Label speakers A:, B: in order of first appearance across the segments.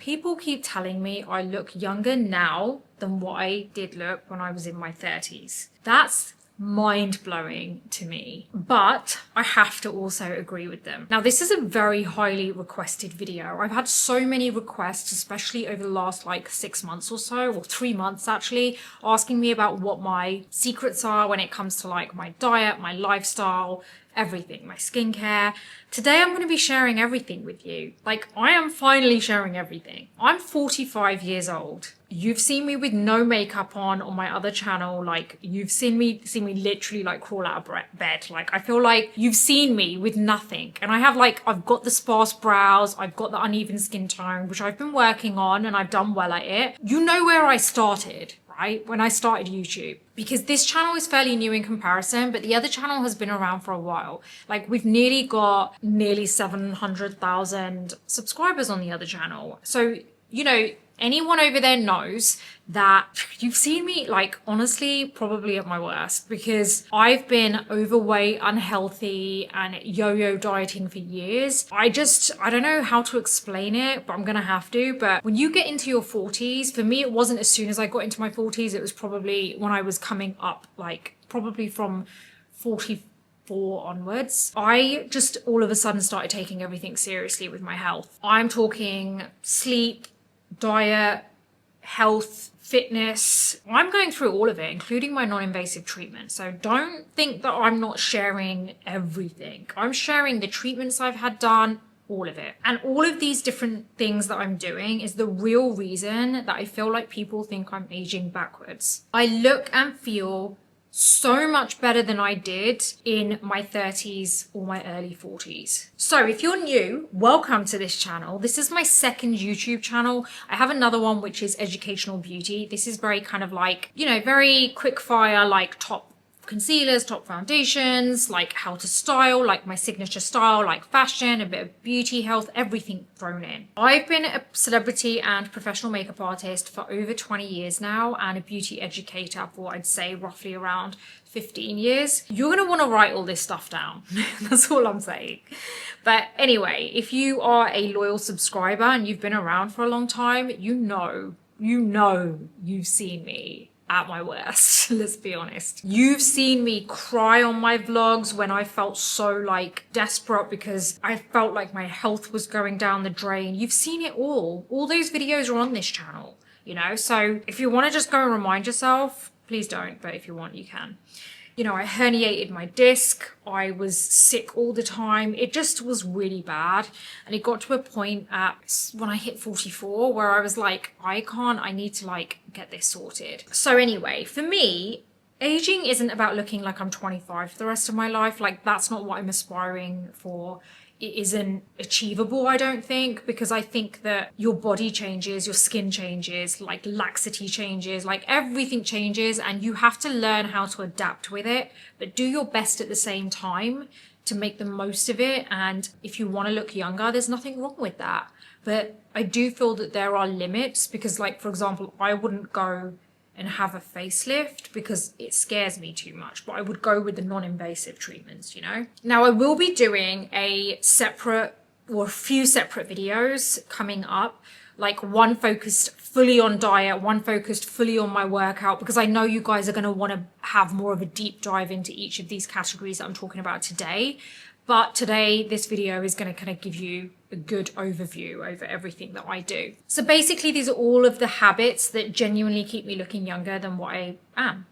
A: People keep telling me I look younger now than what I did look when I was in my 30s. That's mind-blowing to me, but I have to also agree with them. Now, this is a very highly requested video. I've had so many requests, especially over the last like 6 months or so, or 3 months actually, asking me about what my secrets are when it comes to like my diet, my lifestyle, everything, my skincare. Today I'm going to be sharing everything with you. Like, I am finally sharing everything. I'm 45 years old. You've seen me with no makeup on my other channel. Like, you've seen me literally like crawl out of bed. Like, I feel like you've seen me with nothing. And I've got the sparse brows, I've got the uneven skin tone, which I've been working on and I've done well at it. You know where I started, right? When I started YouTube. Because this channel is fairly new in comparison, but the other channel has been around for a while. Like, we've got nearly 700,000 subscribers on the other channel. So, you know, anyone over there knows that you've seen me, like, honestly, probably at my worst, because I've been overweight, unhealthy, and yo-yo dieting for years. I don't know how to explain it, but I'm gonna have to. But when you get into your 40s, for me, it wasn't as soon as I got into my 40s. It was probably when I was coming up, like, probably from 44 onwards. I just all of a sudden started taking everything seriously with my health. I'm talking sleep, diet, health, fitness. I'm going through all of it, including my non-invasive treatment. So don't think that I'm not sharing everything. I'm sharing the treatments I've had done, all of it. And all of these different things that I'm doing is the real reason that I feel like people think I'm aging backwards. I look and feel so much better than I did in my 30s or my early 40s. So if you're new, welcome to this channel. This is my second YouTube channel. I have another one which is educational beauty. This is very kind of like, you know, very quick fire, like top concealers, top foundations, like how to style, like my signature style, like fashion, a bit of beauty, health, everything thrown in. I've been a celebrity and professional makeup artist for over 20 years now, and a beauty educator for, I'd say, roughly around 15 years. You're going to want to write all this stuff down. That's all I'm saying. But anyway, if you are a loyal subscriber and you've been around for a long time, you know you've seen me at my worst. Let's be honest. You've seen me cry on my vlogs when I felt so like desperate because I felt like my health was going down the drain. You've seen it all. All those videos are on this channel, you know? So if you want to just go and remind yourself, please don't, but if you want, you can. You know, I herniated my disc. I was sick all the time. It just was really bad. And it got to a point when I hit 44 where I was like, I need to like get this sorted. So anyway, for me, aging isn't about looking like I'm 25 for the rest of my life. Like, that's not what I'm aspiring for. It isn't achievable, I don't think, because I think that your body changes, your skin changes, like laxity changes, like everything changes, and you have to learn how to adapt with it, but do your best at the same time to make the most of it. And if you want to look younger, there's nothing wrong with that. But I do feel that there are limits, because like, for example, I wouldn't go and have a facelift because it scares me too much, but I would go with the non-invasive treatments, you know? Now, I will be doing a few separate videos coming up, like one focused fully on diet, one focused fully on my workout, because I know you guys are going to want to have more of a deep dive into each of these categories that I'm talking about today. But today, this video is going to kind of give you a good overview over everything that I do. So basically, these are all of the habits that genuinely keep me looking younger than what I am.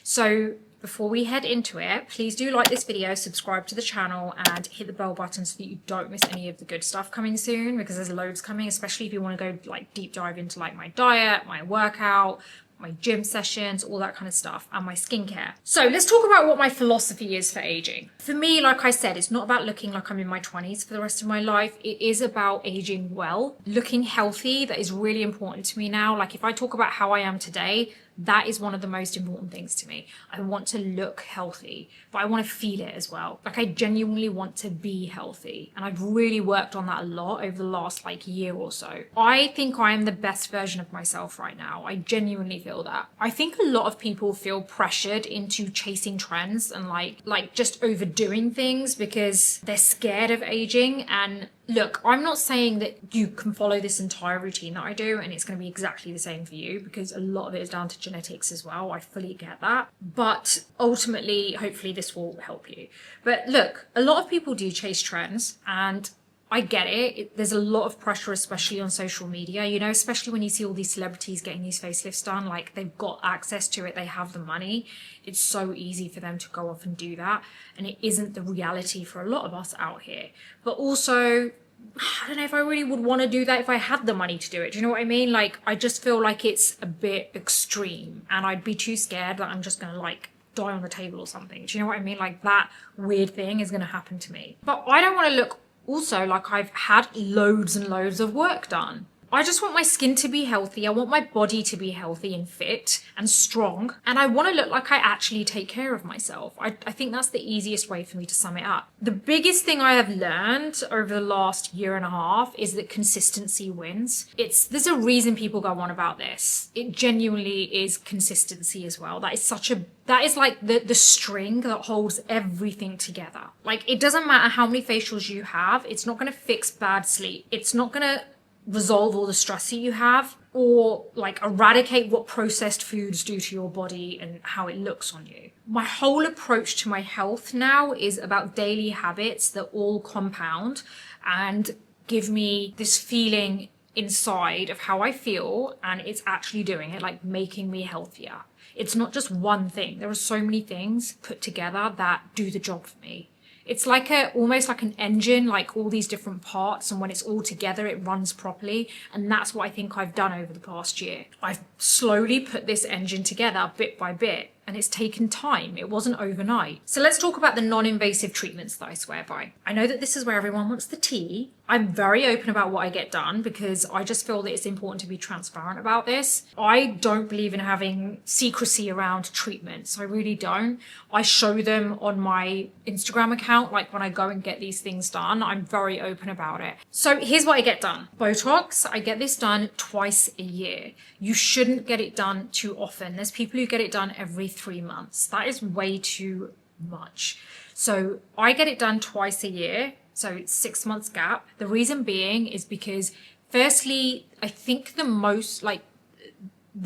A: So before we head into it, please do like this video, subscribe to the channel, and hit the bell button so that you don't miss any of the good stuff coming soon, because there's loads coming, especially if you want to go like deep dive into like my diet, my workout, my gym sessions, all that kind of stuff, and my skincare. So let's talk about what my philosophy is for aging. For me, like I said, it's not about looking like I'm in my 20s for the rest of my life. It is about aging well, looking healthy. That is really important to me now. Like, if I talk about how I am today, that is one of the most important things to me. I want to look healthy, but I want to feel it as well. Like, I genuinely want to be healthy. And I've really worked on that a lot over the last like year or so. I think I am the best version of myself right now. I genuinely feel that. I think a lot of people feel pressured into chasing trends and like just overdoing things because they're scared of aging. And look, I'm not saying that you can follow this entire routine that I do and it's going to be exactly the same for you, because a lot of it is down to genetics as well. I fully get that. But ultimately, hopefully this will help you. But look, a lot of people do chase trends, and I get it. There's a lot of pressure, especially on social media, you know, especially when you see all these celebrities getting these facelifts done. Like, they've got access to it, they have the money. It's so easy for them to go off and do that. And it isn't the reality for a lot of us out here. But also, I don't know if I really would want to do that if I had the money to do it. Do you know what I mean? Like, I just feel like it's a bit extreme, and I'd be too scared that I'm just going to like die on the table or something. Do you know what I mean? Like, that weird thing is going to happen to me. But I don't want to look also like I've had loads and loads of work done. I just want my skin to be healthy. I want my body to be healthy and fit and strong. And I want to look like I actually take care of myself. I think that's the easiest way for me to sum it up. The biggest thing I have learned over the last year and a half is that consistency wins. There's a reason people go on about this. It genuinely is consistency as well. That is like the string that holds everything together. Like, it doesn't matter how many facials you have. It's not going to fix bad sleep. It's not going to resolve all the stress that you have, or like eradicate what processed foods do to your body and how it looks on you. My whole approach to my health now is about daily habits that all compound and give me this feeling inside of how I feel, and it's actually doing it, like making me healthier. It's not just one thing. There are so many things put together that do the job for me. It's like almost like an engine, like all these different parts, and when it's all together, it runs properly. And that's what I think I've done over the past year. I've slowly put this engine together bit by bit, and it's taken time. It wasn't overnight. So let's talk about the non-invasive treatments that I swear by. I know that this is where everyone wants the tea. I'm very open about what I get done because I just feel that it's important to be transparent about this. I don't believe in having secrecy around treatments. I really don't. I show them on my Instagram account, like when I go and get these things done. I'm very open about it. So here's what I get done. Botox, I get this done twice a year. You shouldn't get it done too often. There's people who get it done every 3 months. That is way too much. So I get it done twice a year. So it's 6 months gap. The reason being is because, firstly, I think the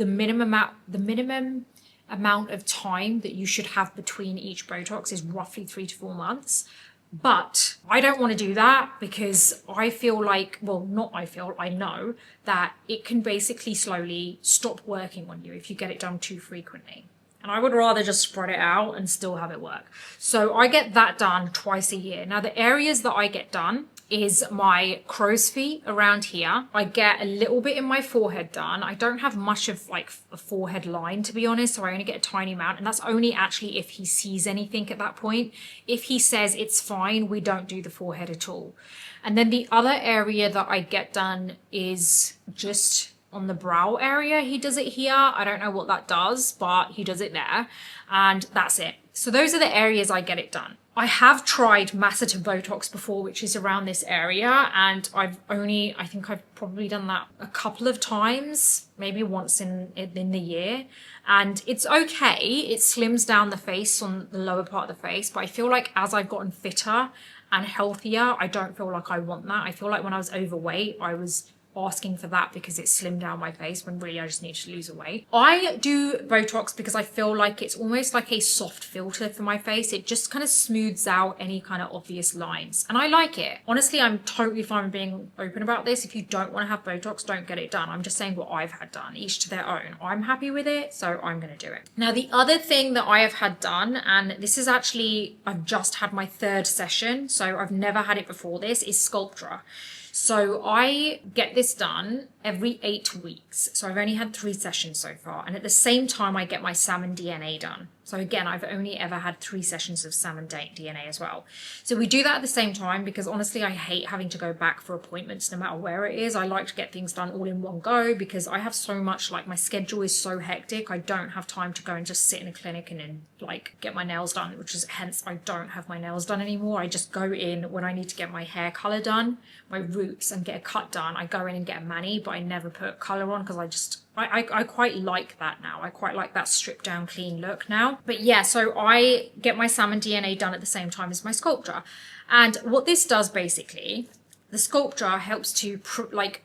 A: minimum amount of time that you should have between each Botox is roughly 3 to 4 months. But I don't want to do that because I feel like, I know that it can basically slowly stop working on you if you get it done too frequently. And I would rather just spread it out and still have it work. So I get that done twice a year. Now, the areas that I get done is my crow's feet around here. I get a little bit in my forehead done. I don't have much of like a forehead line, to be honest, so I only get a tiny amount. And that's only actually if he sees anything at that point. If he says it's fine, we don't do the forehead at all. And then the other area that I get done is just on the brow area. He does it here. I don't know what that does, but he does it there. And that's it. So those are the areas I get it done. I have tried masseter Botox before, which is around this area. And I think I've probably done that a couple of times, maybe once in the year. And it's okay. It slims down the face on the lower part of the face. But I feel like as I've gotten fitter and healthier, I don't feel like I want that. I feel like when I was overweight, I was asking for that because it slimmed down my face when really I just needed to lose weight. I do Botox because I feel like it's almost like a soft filter for my face. It just kind of smooths out any kind of obvious lines, and I like it. Honestly, I'm totally fine with being open about this. If you don't want to have Botox, don't get it done. I'm just saying what I've had done, each to their own. I'm happy with it, so I'm going to do it. Now, the other thing that I have had done, and this is actually, I've just had my 3rd session, so I've never had it before this, is Sculptra. So I get this done every 8 weeks. So I've only had 3 sessions so far. And at the same time, I get my salmon DNA done. So again, I've only ever had 3 sessions of salmon DNA as well. So we do that at the same time because honestly, I hate having to go back for appointments no matter where it is. I like to get things done all in one go because I have so much, like my schedule is so hectic. I don't have time to go and just sit in a clinic and then like get my nails done, which is hence I don't have my nails done anymore. I just go in when I need to get my hair color done, my roots, and get a cut done. I go in and get a mani, but I never put color on because I quite like that now. I quite like that stripped down clean look now. But yeah, so I get my salmon DNA done at the same time as my Sculptra. And what this does basically The Sculptra helps to promote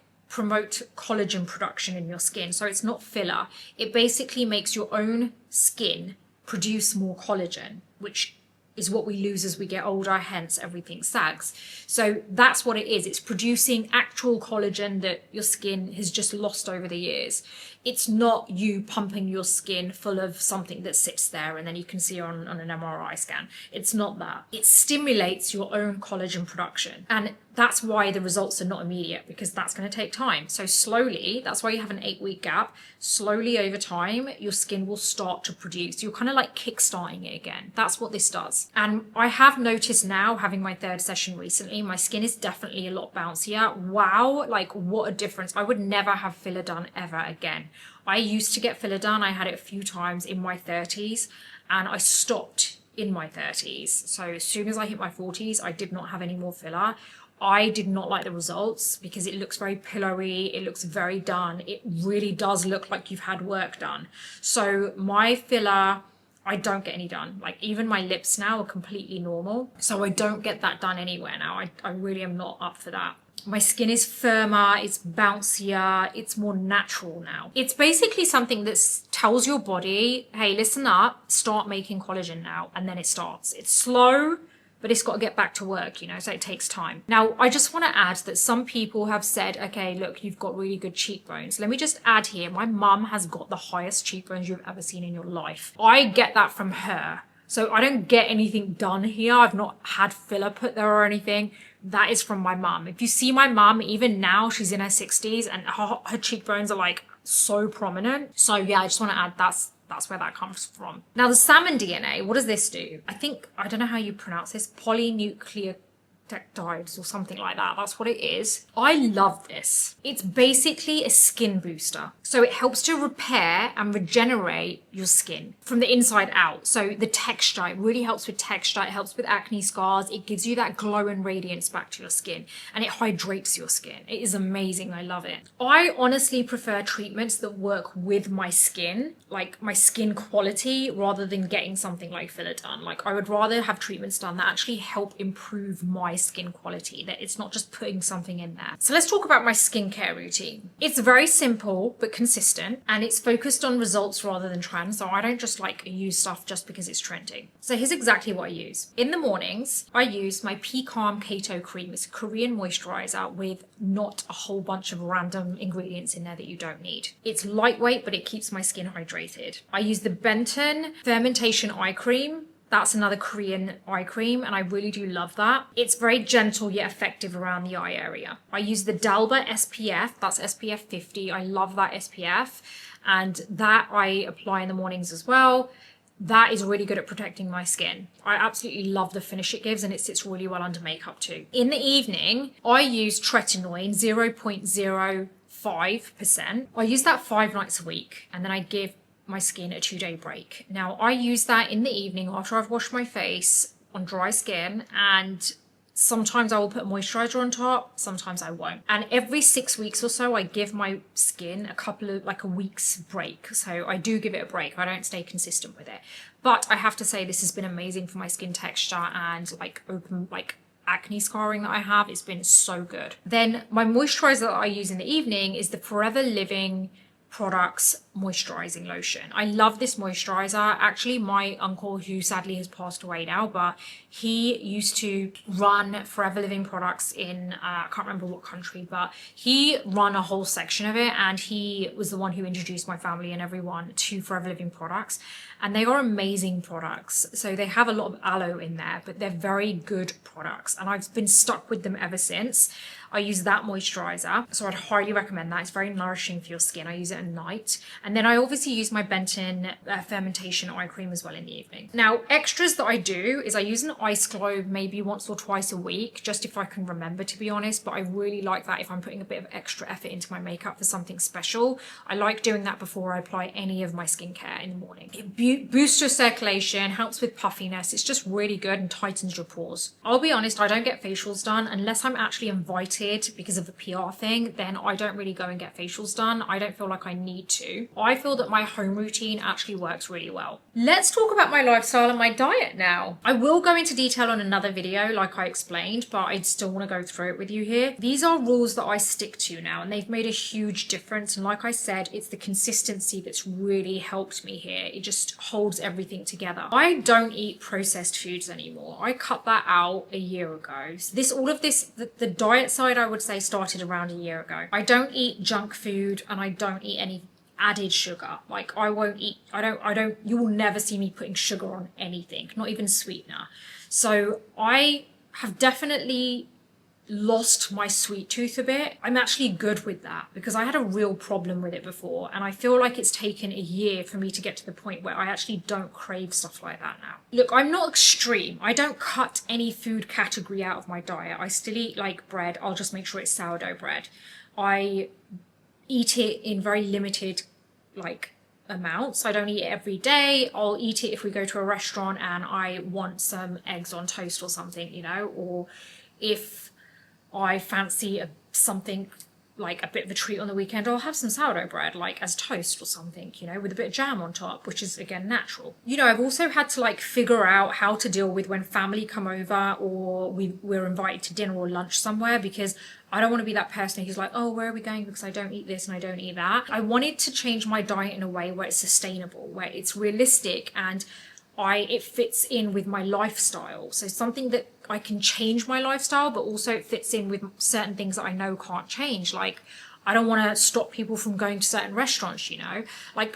A: collagen production in your skin. So it's not filler. It basically makes your own skin produce more collagen, which is what we lose as we get older, hence everything sags. So that's what it is. It's producing actual collagen that your skin has just lost over the years. It's not you pumping your skin full of something that sits there and then you can see on an MRI scan. It's not that. It stimulates your own collagen production. And that's why the results are not immediate, because that's going to take time. So slowly, that's why you have an 8-week gap. Slowly over time, your skin will start to produce. You're kind of like kickstarting it again. That's what this does. And I have noticed now, having my 3rd session recently, my skin is definitely a lot bouncier. Wow, like what a difference. I would never have filler done ever again. I used to get filler done. I had it a few times in my 30s and I stopped in my 30s. So as soon as I hit my 40s, I did not have any more filler. I did not like the results because it looks very pillowy. It looks very done. It really does look like you've had work done. So my filler, I don't get any done. Like even my lips now are completely normal. So I don't get that done anywhere now. I really am not up for that. My skin is firmer, it's bouncier, it's more natural now. It's basically something that tells your body, hey, listen up, start making collagen now. And then it starts. It's slow, but it's got to get back to work, you know, so it takes time. Now, I just want to add that some people have said, okay, look, you've got really good cheekbones. Let me just add here, my mum has got the highest cheekbones you've ever seen in your life. I get that from her. So I don't get anything done here. I've not had filler put there or anything. That is from my mum. If you see my mum, even now, she's in her 60s and her cheekbones are like so prominent. So yeah, I just want to add that's where that comes from. Now the salmon DNA, what does this do? I don't know how you pronounce this, polynucleotides or something like that. That's what it is. I love this. It's basically a skin booster. So it helps to repair and regenerate your skin from the inside out. So the texture, it really helps with texture. It helps with acne scars. It gives you that glow and radiance back to your skin, and it hydrates your skin. It is amazing. I love it. I honestly prefer treatments that work with my skin, like my skin quality, rather than getting something like filler done. Like I would rather have treatments done that actually help improve my skin quality, that it's not just putting something in there. So let's talk about my skincare routine. It's very simple but consistent, and it's focused on results rather than trends. So I don't just like use stuff just because it's trending. So here's exactly what I use. In the mornings, I use my P-Calm Keto Cream. It's a Korean moisturizer with not a whole bunch of random ingredients in there that you don't need. It's lightweight, but it keeps my skin hydrated. I use the Benton Fermentation Eye Cream. That's another Korean eye cream, and I really do love that. It's very gentle yet effective around the eye area. I use the Dalba SPF, that's SPF 50. I love that SPF, and that I apply in the mornings as well. That is really good at protecting my skin. I absolutely love the finish it gives, and it sits really well under makeup too. In the evening, I use tretinoin 0.05%. I use that 5 nights a week, and then I give my skin a 2-day break. Now I use that in the evening after I've washed my face on dry skin, and sometimes I will put moisturizer on top, sometimes I won't. And every 6 weeks or so, I give my skin a week's break. So I do give it a break. I don't stay consistent with it. But I have to say this has been amazing for my skin texture and acne scarring that I have. It's been so good. Then my moisturizer that I use in the evening is the Forever Living Products moisturizing lotion. I love this moisturizer. Actually, my uncle, who sadly has passed away now, but he used to run Forever Living Products in I can't remember what country, but he ran a whole section of it, and he was the one who introduced my family and everyone to Forever Living products, and they are amazing products. So they have a lot of aloe in there, but they're very good products, and I've been stuck with them ever since. I use that moisturizer, so I'd highly recommend that. It's very nourishing for your skin. I use it at night. And then I obviously use my Benton Fermentation Eye Cream as well in the evening. Now, extras that I do is I use an ice globe maybe once or twice a week, just if I can remember, to be honest. But I really like that if I'm putting a bit of extra effort into my makeup for something special. I like doing that before I apply any of my skincare in the morning. It boosts your circulation, helps with puffiness. It's just really good and tightens your pores. I'll be honest, I don't get facials done unless I'm actually invited restricted because of the PR thing, then I don't really go and get facials done. I don't feel like I need to. I feel that my home routine actually works really well. Let's talk about my lifestyle and my diet now. I will go into detail on another video like I explained, but I still want to go through it with you here. These are rules that I stick to now, and they've made a huge difference. And like I said, it's the consistency that's really helped me here. It just holds everything together. I don't eat processed foods anymore. I cut that out a year ago. So the diet side, I would say, started around a year ago. I don't eat junk food, and I don't eat any added sugar. Like I don't, you will never see me putting sugar on anything, not even sweetener. So I have definitely lost my sweet tooth a bit. I'm actually good with that because I had a real problem with it before, and I feel like it's taken a year for me to get to the point where I actually don't crave stuff like that now. Look, I'm not extreme. I don't cut any food category out of my diet. I still eat like bread. I'll just make sure it's sourdough bread. I eat it in very limited amounts. I don't eat it every day. I'll eat it if we go to a restaurant and I want some eggs on toast or something, or if I fancy something like a bit of a treat on the weekend, I'll have some sourdough bread as toast or something, with a bit of jam on top, which is again natural. I've also had to figure out how to deal with when family come over or we're invited to dinner or lunch somewhere, because I don't want to be that person who's like, oh, where are we going? Because I don't eat this and I don't eat that. I wanted to change my diet in a way where it's sustainable, where it's realistic and it fits in with my lifestyle. So something that I can change my lifestyle, but also it fits in with certain things that I know can't change. I don't want to stop people from going to certain restaurants,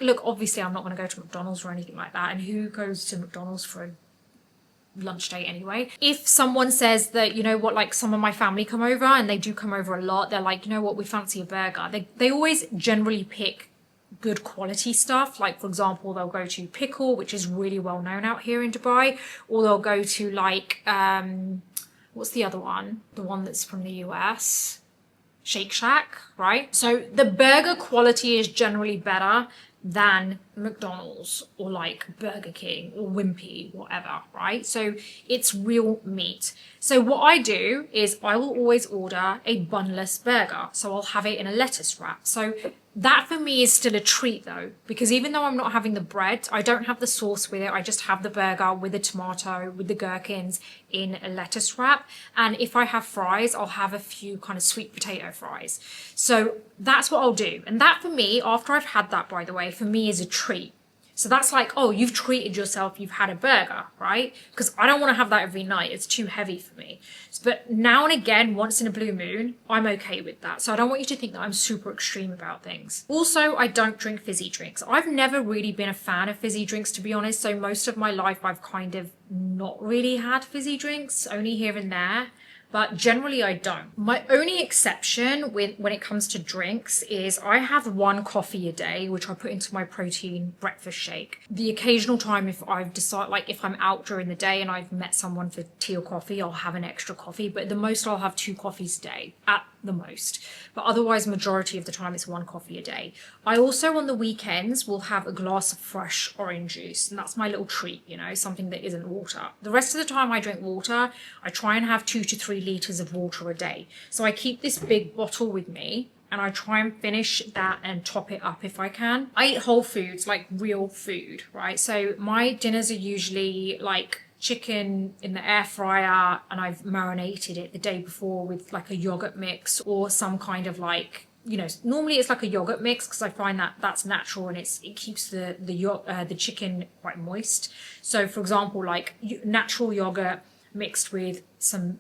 A: look, obviously I'm not going to go to McDonald's or anything like that. And who goes to McDonald's for a lunch date anyway? If someone says that, some of my family come over, and they do come over a lot, they're like, we fancy a burger. They always generally pick good quality stuff. For example, they'll go to Pickle, which is really well known out here in Dubai, or they'll go to what's the other one? The one that's from the US, Shake Shack, right? So the burger quality is generally better than McDonald's or Burger King or Wimpy, whatever, right? So it's real meat. So what I do is I will always order a bunless burger. So I'll have it in a lettuce wrap. So that for me is still a treat though, because even though I'm not having the bread, I don't have the sauce with it. I just have the burger with the tomato, with the gherkins in a lettuce wrap. And if I have fries, I'll have a few kind of sweet potato fries. So that's what I'll do. And that for me, after I've had that, by the way, for me is a treat. So that's oh, you've treated yourself, you've had a burger, right? Because I don't want to have that every night. It's too heavy for me. But now and again, once in a blue moon, I'm okay with that. So I don't want you to think that I'm super extreme about things. Also, I don't drink fizzy drinks. I've never really been a fan of fizzy drinks, to be honest. So most of my life, I've kind of not really had fizzy drinks, only here and there. But generally I don't. My only exception when it comes to drinks is I have one coffee a day, which I put into my protein breakfast shake. The occasional time if I've decided, if I'm out during the day and I've met someone for tea or coffee, I'll have an extra coffee, but at the most I'll have 2 coffees a day, at the most. But otherwise, majority of the time it's 1 coffee a day. I also on the weekends will have a glass of fresh orange juice, and that's my little treat, something that isn't water. The rest of the time I drink water. I try and have 2 to 3 litres of water a day. So I keep this big bottle with me and I try and finish that and top it up if I can. I eat whole foods, real food, right? So my dinners are usually chicken in the air fryer, and I've marinated it the day before with a yogurt mix or some kind of normally it's a yogurt mix because I find that that's natural and it keeps the chicken quite moist. So for example, natural yogurt mixed with some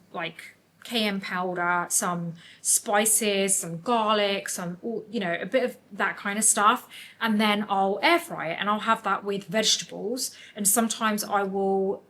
A: cayenne powder, some spices, some garlic, some, a bit of that kind of stuff. And then I'll air fry it and I'll have that with vegetables. And sometimes I will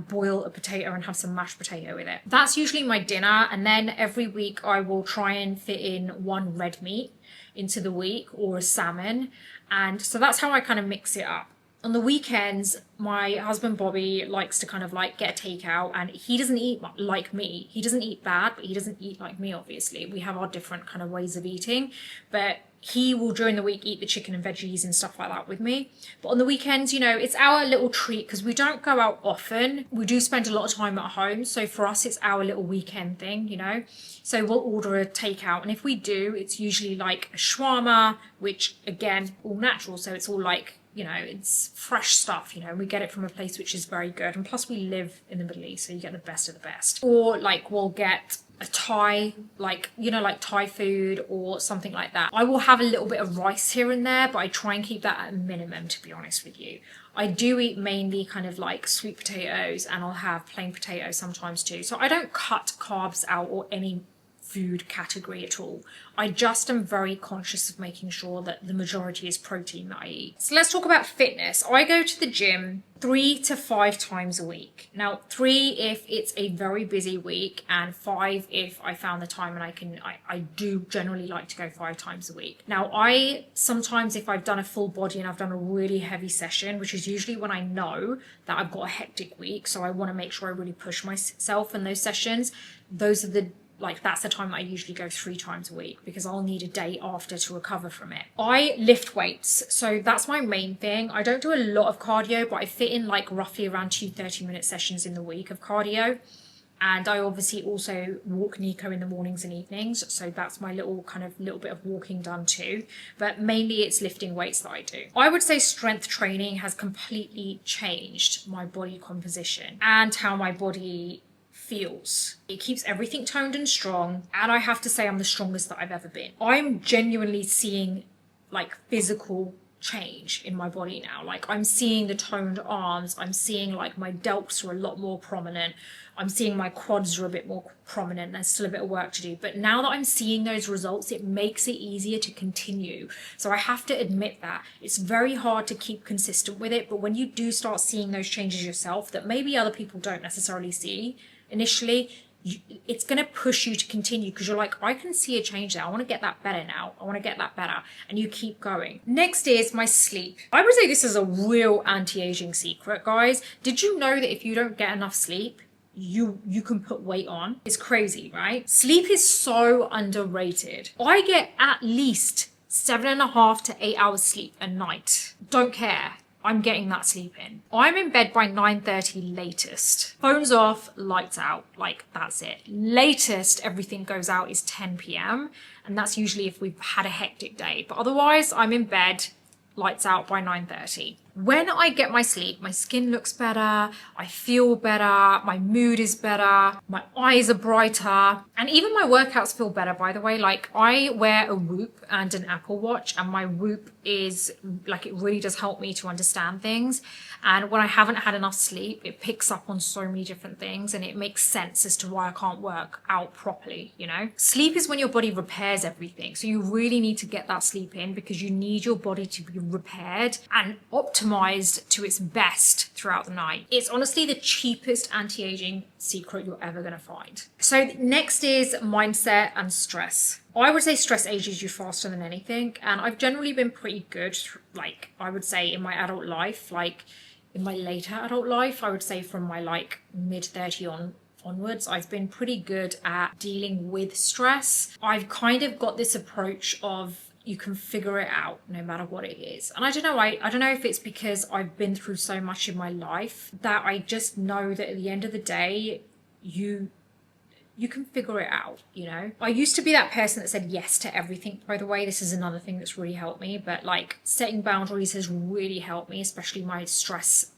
A: boil a potato and have some mashed potato with it. That's usually my dinner. And then every week I will try and fit in 1 red meat into the week or a salmon. And so that's how I kind of mix it up. On the weekends, my husband Bobby likes to kind of get a takeout, and he doesn't eat like me. He doesn't eat bad, but he doesn't eat like me, obviously. We have our different kind of ways of eating, but he will during the week eat the chicken and veggies and stuff like that with me. But on the weekends, you know, it's our little treat because we don't go out often. We do spend a lot of time at home. So for us, it's our little weekend thing, you know. So we'll order a takeout. And if we do, it's usually like a shawarma, which again, all natural. So it's all like, you know, it's fresh stuff, you know, we get it from a place which is very good. And plus we live in the Middle East, so you get the best of the best. Or like we'll get a Thai, like, you know, like Thai food or something like that. I will have a little bit of rice here and there, but I try and keep that at a minimum, to be honest with you. I do eat mainly kind of like sweet potatoes, and I'll have plain potatoes sometimes too. So I don't cut carbs out or any food category at all. I just am very conscious of making sure that the majority is protein that I eat. So let's talk about fitness. I go to the gym 3 to 5 times a week. Now 3 if it's a very busy week, and 5 if I found the time, and I do generally like to go 5 times a week. Now I sometimes, if I've done a full body and I've done a really heavy session, which is usually when I know that I've got a hectic week, so I want to make sure I really push myself in those sessions, those are that's the time I usually go 3 times a week, because I'll need a day after to recover from it. I lift weights, so that's my main thing. I don't do a lot of cardio, but I fit in like roughly around 2 30-minute sessions in the week of cardio. And I obviously also walk Nico in the mornings and evenings, so that's my little bit of walking done too. But mainly it's lifting weights that I do. I would say strength training has completely changed my body composition and how my body feels. It keeps everything toned and strong, and I have to say I'm the strongest that I've ever been. I'm genuinely seeing like physical change in my body now. Like I'm seeing the toned arms, I'm seeing like my delts are a lot more prominent, I'm seeing my quads are a bit more prominent. There's still a bit of work to do, but now that I'm seeing those results, it makes it easier to continue. So I have to admit that it's very hard to keep consistent with it, but when you do start seeing those changes yourself that maybe other people don't necessarily see initially, it's going to push you to continue, because you're like, I can see a change there. I want to get that better now. I want to get that better. And you keep going. Next is my sleep. I would say this is a real anti-aging secret, guys. Did you know that if you don't get enough sleep, you can put weight on? It's crazy, right? Sleep is so underrated. I get at least 7.5 to 8 hours sleep a night. Don't care. I'm getting that sleep in. I'm in bed by 9:30 latest. Phones off, lights out, like that's it. Latest everything goes out is 10 p.m. and that's usually if we've had a hectic day. But otherwise, I'm in bed, lights out by 9:30. When I get my sleep, my skin looks better, I feel better, my mood is better, my eyes are brighter, and even my workouts feel better, by the way. Like I wear a Whoop and an Apple Watch, and my Whoop is like, it really does help me to understand things. And when I haven't had enough sleep, it picks up on so many different things, and it makes sense as to why I can't work out properly, you know? Sleep is when your body repairs everything. So you really need to get that sleep in, because you need your body to be repaired and optimized to its best throughout the night. It's honestly the cheapest anti-aging secret you're ever going to find. So next is mindset and stress. I would say stress ages you faster than anything, and I've generally been pretty good, like I would say in my adult life, like in my later adult life, I would say from my like mid-30 onwards, I've been pretty good at dealing with stress. I've kind of got this approach of you can figure it out no matter what it is. And I don't know if it's because I've been through so much in my life that I just know that at the end of the day, you can figure it out, you know? I used to be that person that said yes to everything, by the way. This is another thing that's really helped me, but like setting boundaries has really helped me, especially my stress,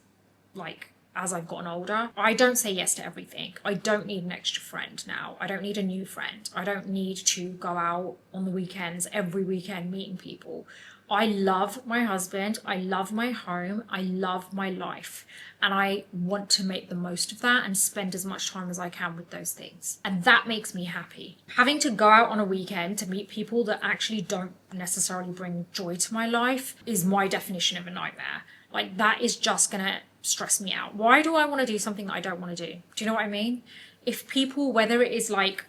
A: like as I've gotten older. I don't say yes to everything. I don't need an extra friend now. I don't need a new friend. I don't need to go out on the weekends, every weekend, meeting people. I love my husband. I love my home. I love my life. And I want to make the most of that and spend as much time as I can with those things. And that makes me happy. Having to go out on a weekend to meet people that actually don't necessarily bring joy to my life is my definition of a nightmare. Like that is just gonna stress me out. Why do I want to do something that I don't want to do? Do you know what I mean? If people, whether it is like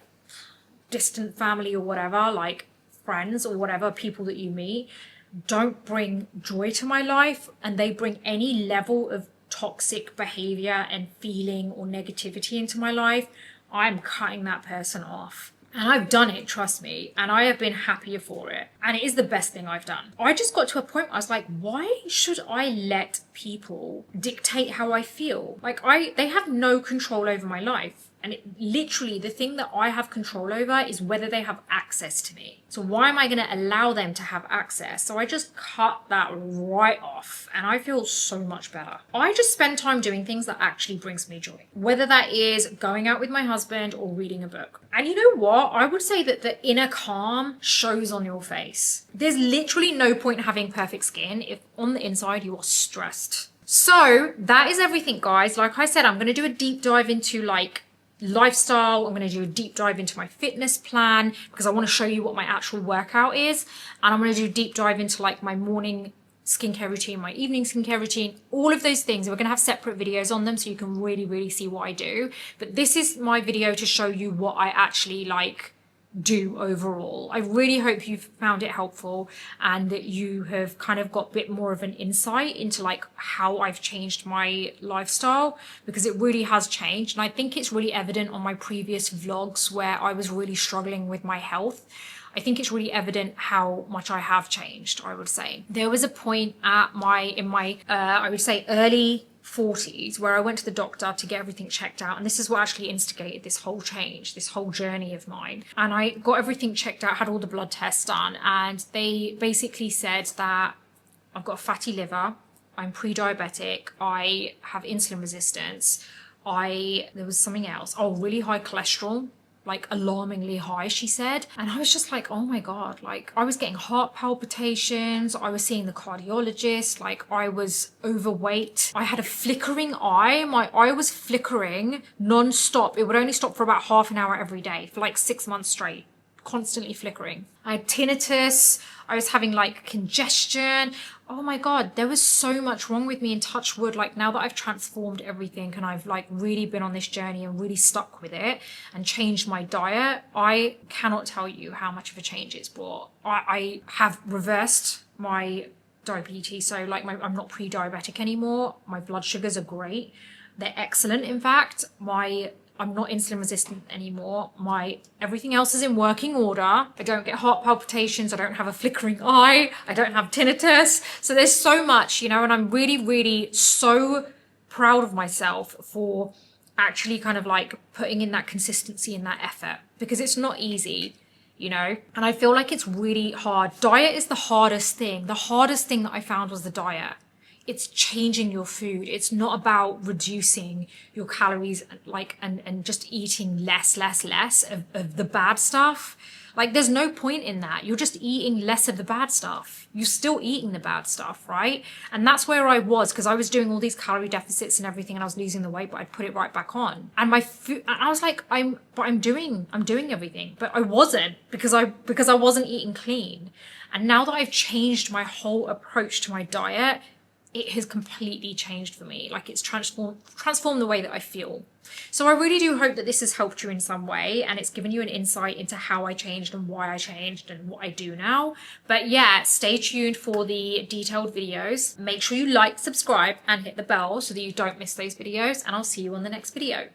A: distant family or whatever, like friends or whatever, people that you meet, don't bring joy to my life, and they bring any level of toxic behavior and feeling or negativity into my life, I'm cutting that person off. And I've done it, trust me, and I have been happier for it. And it is the best thing I've done. I just got to a point where I was like, why should I let people dictate how I feel? Like, they have no control over my life. And literally, the thing that I have control over is whether they have access to me. So why am I going to allow them to have access? So I just cut that right off, and I feel so much better. I just spend time doing things that actually brings me joy, whether that is going out with my husband or reading a book. And you know what? I would say that the inner calm shows on your face. There's literally no point having perfect skin if on the inside you are stressed. So that is everything, guys. Like I said, I'm going to do a deep dive into like lifestyle. I'm going to do a deep dive into my fitness plan because I want to show you what my actual workout is. And I'm going to do a deep dive into like my morning skincare routine, my evening skincare routine, all of those things. We're going to have separate videos on them so you can really see what I do. But this is my video to show you what I actually like do overall. I really hope you've found it helpful and that you have kind of got a bit more of an insight into like how I've changed my lifestyle, because it really has changed. And I think it's really evident on my previous vlogs where I was really struggling with my health. I think it's really evident how much I have changed, I would say. There was a point at in my I would say early 40s where I went to the doctor to get everything checked out, and this is what actually instigated this whole change, this whole journey of mine. And I got everything checked out, had all the blood tests done, and they basically said that I've got a fatty liver, I'm pre-diabetic, I have insulin resistance, there was something else, really high cholesterol, like alarmingly high, she said. And I was just like, oh my God, like I was getting heart palpitations, I was seeing the cardiologist, like I was overweight, I had a flickering eye, my eye was flickering non-stop. It would only stop for about half an hour every day for like 6 months straight, constantly flickering. I had tinnitus, I was having like congestion. Oh my God, there was so much wrong with me, and touch wood, like now that I've transformed everything and I've like really been on this journey and really stuck with it and changed my diet, I cannot tell you how much of a change it's brought. I have reversed my diabetes, so like I'm not pre-diabetic anymore. My blood sugars are great. They're excellent, in fact. I'm not insulin resistant anymore. Everything else is in working order. I don't get heart palpitations. I don't have a flickering eye. I don't have tinnitus. So there's so much, and I'm really so proud of myself for actually kind of like putting in that consistency and that effort, because it's not easy, and I feel like it's really hard. Diet is the hardest thing. The hardest thing that I found was the diet. It's changing your food. It's not about reducing your calories and just eating less of the bad stuff. Like there's no point in that. You're just eating less of the bad stuff. You're still eating the bad stuff, right? And that's where I was, because I was doing all these calorie deficits and everything, and I was losing the weight, but I'd put it right back on. And my food, I was like, I'm doing everything, but I wasn't, because I wasn't eating clean. And now that I've changed my whole approach to my diet, it has completely changed for me. Like it's transformed the way that I feel. So I really do hope that this has helped you in some way, and it's given you an insight into how I changed and why I changed and what I do now. But yeah, stay tuned for the detailed videos. Make sure you like, subscribe, and hit the bell so that you don't miss those videos, and I'll see you on the next video.